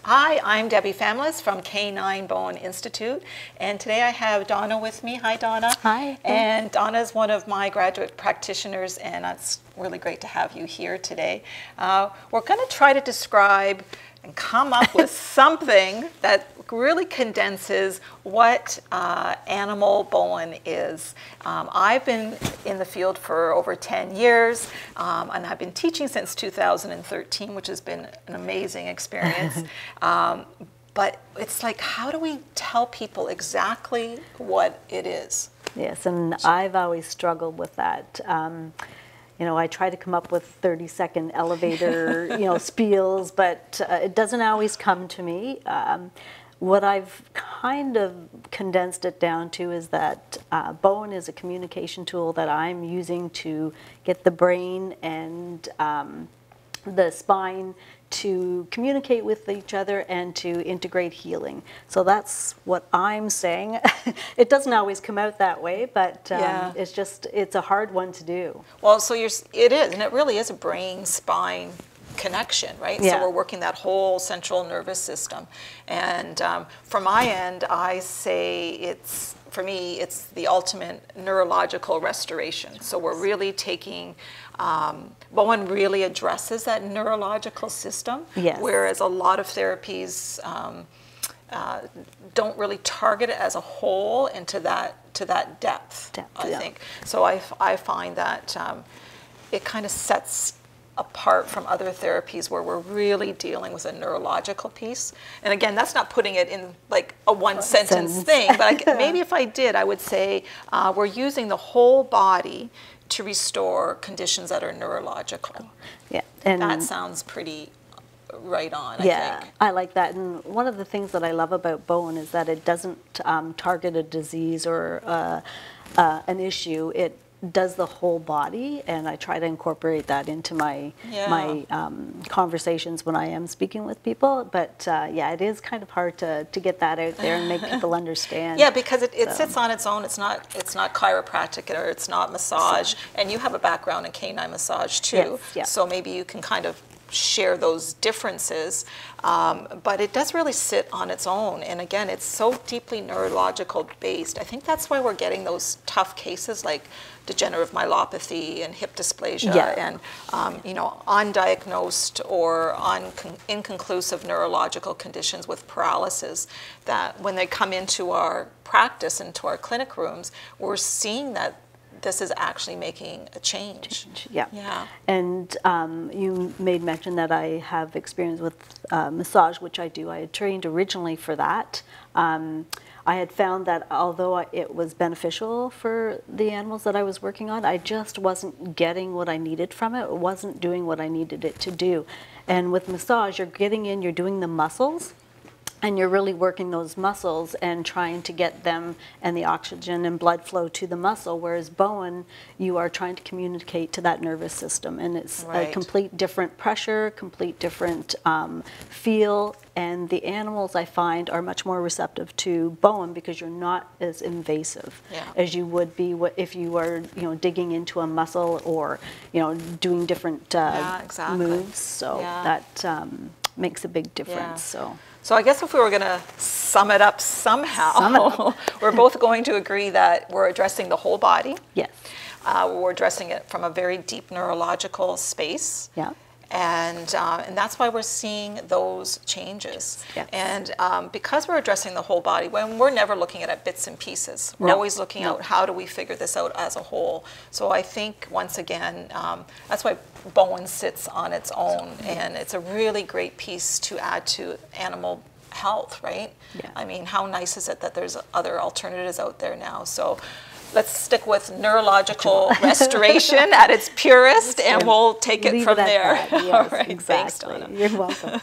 Hi, I'm Debi Famelos from Canine Bowen Institute, and today I have Donna with me. Hi, Donna. Hi. And Donna is one of my graduate practitioners, and it's really great to have you here today. We're going to try to describe and come up with something that really condenses what Animal Bowen is. I've been in the field for over 10 years, and I've been teaching since 2013, which has been an amazing experience. But it's like, how do we tell people exactly what it is? Yes, and I've always struggled with that. You know, I try to come up with 30-second elevator, spiels, but it doesn't always come to me. What I've kind of condensed it down to is that Bowen is a communication tool that I'm using to get the brain and the spine to communicate with each other and to integrate healing. So that's what I'm saying. It doesn't always come out that way, but it's a hard one to do. Well, so it is, and it really is a brain-spine connection, right? Yeah. So we're working that whole central nervous system. And from my end, I say for me, it's the ultimate neurological restoration. So we're really taking, Bowen really addresses that neurological system, yes, whereas a lot of therapies don't really target it as a whole into that depth, I think. So I find that it kind of sets apart from other therapies where we're really dealing with a neurological piece. And again, that's not putting it in like a one-sentence thing, but maybe if I did, I would say we're using the whole body to restore conditions that are neurological. Yeah, and that sounds pretty right on, yeah, I think. I like that. And one of the things that I love about Bowen is that it doesn't target a disease or an issue. It does the whole body, and I try to incorporate that into my conversations when I am speaking with people. But yeah, it is kind of hard to get that out there and make people understand. Yeah, because it sits on its own. It's not chiropractic or it's not massage. And you have a background in canine massage too. Yes, yeah. So maybe you can kind of share those differences, but it does really sit on its own. And again, it's so deeply neurological based. I think that's why we're getting those tough cases like degenerative myelopathy and hip dysplasia, and undiagnosed or inconclusive neurological conditions with paralysis, that when they come into our practice, into our clinic rooms, we're seeing that this is actually making a change. Yeah. Yeah. And you made mention that I have experience with massage, which I do. I had trained originally for that. I had found that although it was beneficial for the animals that I was working on, I just wasn't getting what I needed from it. It wasn't doing what I needed it to do. And with massage, you're getting in, you're doing the muscles, and you're really working those muscles and trying to get them and the oxygen and blood flow to the muscle, whereas Bowen, you are trying to communicate to that nervous system, and it's a complete different pressure, complete different feel, and the animals I find are much more receptive to Bowen because you're not as invasive as you would be if you were digging into a muscle or doing different moves. So that makes a big difference. So I guess if we were going to sum it up somehow, we're both going to agree that we're addressing the whole body. Yes. We're addressing it from a very deep neurological space. Yeah. And that's why we're seeing those changes. Yes. And because we're addressing the whole body, when we're never looking at it bits and pieces, we're always looking at how do we figure this out as a whole. So I think, once again, that's why Bowen sits on its own, and it's a really great piece to add to animal health, right? Yeah. I mean, how nice is it that there's other alternatives out there now? So let's stick with neurological restoration at its purest, and we'll take it from there. Yes, All right, exactly. thanks, Donna. You're welcome.